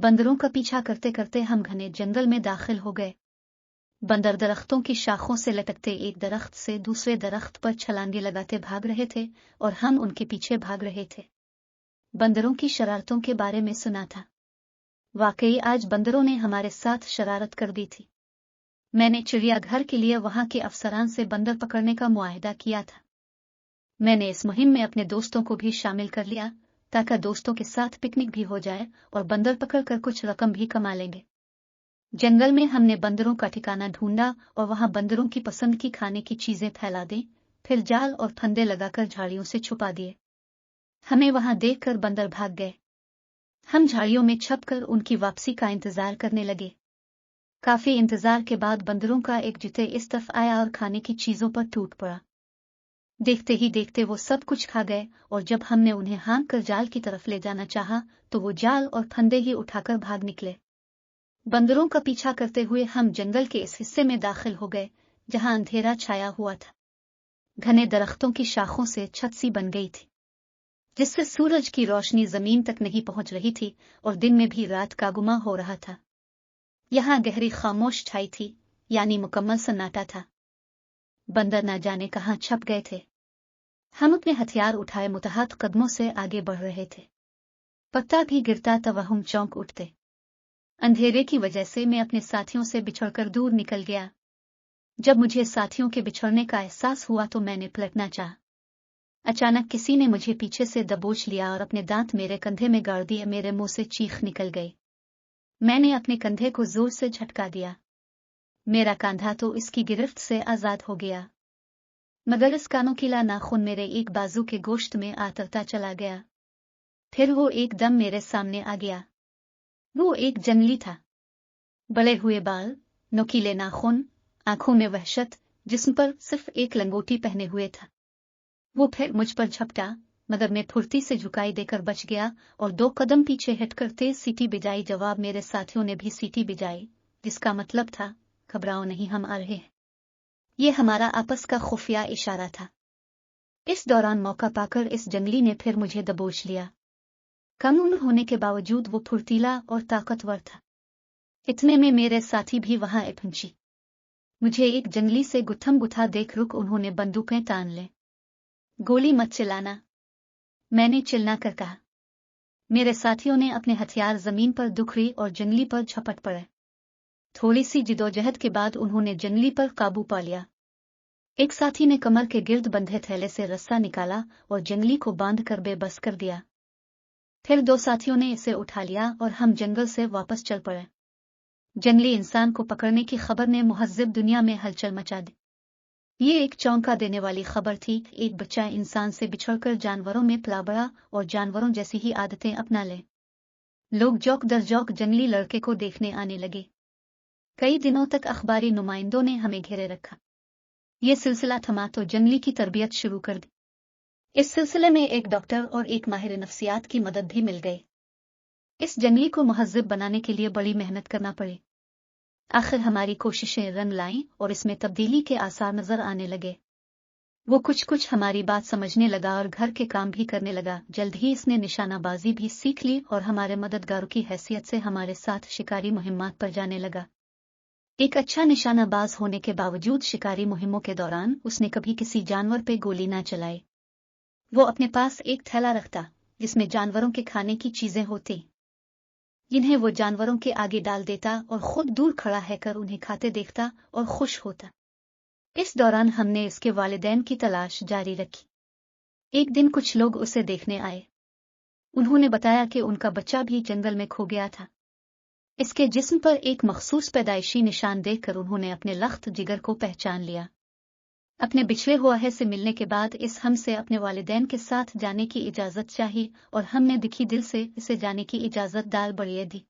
बंदरों का पीछा करते करते हम घने जंगल में दाखिल हो गए। बंदर दरख्तों की शाखों से लटकते एक दरख्त से दूसरे दरख्त पर छलांगे लगाते भाग रहे थे और हम उनके पीछे भाग रहे थे। बंदरों की शरारतों के बारे में सुना था। वाकई आज बंदरों ने हमारे साथ शरारत कर दी थी। मैंने चिड़ियाघर के लिए वहां के अफसरान से बंदर पकड़ने का मुआहदा किया था। मैंने इस मुहिम में अपने दोस्तों को भी शामिल कर लिया ताकि दोस्तों के साथ पिकनिक भी हो जाए और बंदर पकड़कर कुछ रकम भी कमा लेंगे। जंगल में हमने बंदरों का ठिकाना ढूंढा और वहां बंदरों की पसंद की खाने की चीजें फैला दी, फिर जाल और फंदे लगाकर झाड़ियों से छुपा दिए। हमें वहां देखकर बंदर भाग गए। हम झाड़ियों में छपकर उनकी वापसी का इंतजार करने लगे। काफी इंतजार के बाद बंदरों का एक जुटे इस तरफ आया और खाने की चीजों पर टूट पड़ा। देखते ही देखते वो सब कुछ खा गए और जब हमने उन्हें हाँक कर जाल की तरफ ले जाना चाहा तो वो जाल और फंदे ही उठाकर भाग निकले। बंदरों का पीछा करते हुए हम जंगल के इस हिस्से में दाखिल हो गए जहां अंधेरा छाया हुआ था। घने दरख्तों की शाखों से छत सी बन गई थी जिससे सूरज की रोशनी जमीन तक नहीं पहुंच रही थी और दिन में भी रात का गुमा हो रहा था। यहां गहरी खामोश छाई थी, यानी मुकम्मल सन्नाटा था। बंदर न जाने कहां छप गए थे। हम अपने हथियार उठाए मुतहत कदमों से आगे बढ़ रहे थे। पत्ता भी गिरता तब हम चौंक उठते। अंधेरे की वजह से मैं अपने साथियों से बिछड़कर दूर निकल गया। जब मुझे साथियों के बिछड़ने का एहसास हुआ तो मैंने पलटना चाहा। अचानक किसी ने मुझे पीछे से दबोच लिया और अपने दांत मेरे कंधे में गाड़ दिए। मेरे मुंह से चीख निकल गई। मैंने अपने कंधे को जोर से झटका दिया। मेरा कंधा तो इसकी गिरफ्त से आजाद हो गया, मगर इस कानों नाखून मेरे एक बाजू के गोश्त में आतरता चला गया। फिर वो एकदम मेरे सामने आ गया। वो एक जंगली था। बड़े हुए बाल, नुकीले नाखून, आंखों में वहशत, जिस्म पर सिर्फ एक लंगोटी पहने हुए था। वो फिर मुझ पर झपटा, मगर मैं फुर्ती से झुकाई देकर बच गया और 2 कदम पीछे हटकर तेज सीटी बजाई। जवाब मेरे साथियों ने भी सीटी बजाई, जिसका मतलब था घबराओ नहीं, हम आ रहे हैं। ये हमारा आपस का खुफिया इशारा था। इस दौरान मौका पाकर इस जंगली ने फिर मुझे दबोच लिया। कम उम्र होने के बावजूद वो फुर्तीला और ताकतवर था। इतने में मेरे साथी भी वहां आ पहुंची। मुझे एक जंगली से गुत्थम गुथा देख रुक उन्होंने बंदूकें तान ले। गोली मत चलाना, मैंने चिल्ला कर कहा। मेरे साथियों ने अपने हथियार जमीन पर दुखरी और जंगली पर झपट पड़े। थोड़ी सी जिदोजहद के बाद उन्होंने जंगली पर काबू पा लिया। एक साथी ने कमर के गिर्द बंधे थैले से रस्सा निकाला और जंगली को बांध कर बेबस कर दिया। फिर 2 साथियों ने इसे उठा लिया और हम जंगल से वापस चल पड़े। जंगली इंसान को पकड़ने की खबर ने मुहज्जिब दुनिया में हलचल मचा दी। ये एक चौंका देने वाली खबर थी। एक बच्चा इंसान से बिछड़कर जानवरों में पला बढ़ा और जानवरों जैसी ही आदतें अपना ले। लोग जौक दर जौक जंगली लड़के को देखने आने लगे। कई दिनों तक अखबारी नुमाइंदों ने हमें घेरे रखा। ये सिलसिला थमा तो जंगली की तरबियत शुरू कर दी। इस सिलसिले में एक डॉक्टर और एक माहिर नफ्सियात की मदद भी मिल गई। इस जंगली को मुहज्जिब बनाने के लिए बड़ी मेहनत करना पड़ी। आखिर हमारी कोशिशें रंग लाईं और इसमें तब्दीली के आसार नजर आने लगे। वो कुछ हमारी बात समझने लगा और घर के काम भी करने लगा। जल्द ही इसने निशानाबाजी भी सीख ली और हमारे मददगारों की हैसियत से हमारे साथ शिकारी मुहिम्मात पर जाने लगा। एक अच्छा निशानाबाज होने के बावजूद शिकारी मुहिमों के दौरान उसने कभी किसी जानवर पे गोली ना चलाई। वो अपने पास एक थैला रखता जिसमें जानवरों के खाने की चीजें होती, जिन्हें वो जानवरों के आगे डाल देता और खुद दूर खड़ा रहकर उन्हें खाते देखता और खुश होता। इस दौरान हमने इसके वालिदैन की तलाश जारी रखी। एक दिन कुछ लोग उसे देखने आए। उन्होंने बताया कि उनका बच्चा भी जंगल में खो गया था। इसके जिस्म पर एक मखसूस पैदाइशी निशान देखकर उन्होंने अपने लख्त जिगर को पहचान लिया। अपने बिछड़े हुए से मिलने के बाद इस हम से अपने वालिदैन के साथ जाने की इजाजत चाही और हमने दिखी दिल से इसे जाने की इजाजत डाल बढ़िया दी।